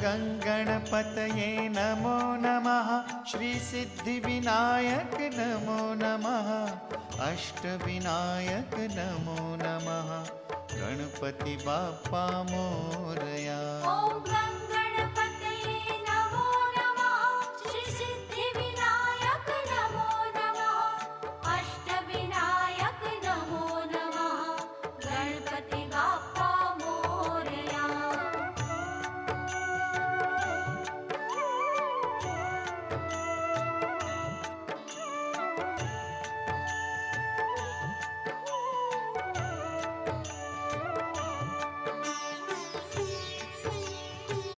गणपतये नमो नमः। श्रीसिद्धिविनायक नमो नमः। अष्टविनायक नमो नमः। गणपति बाप्पा मोरया।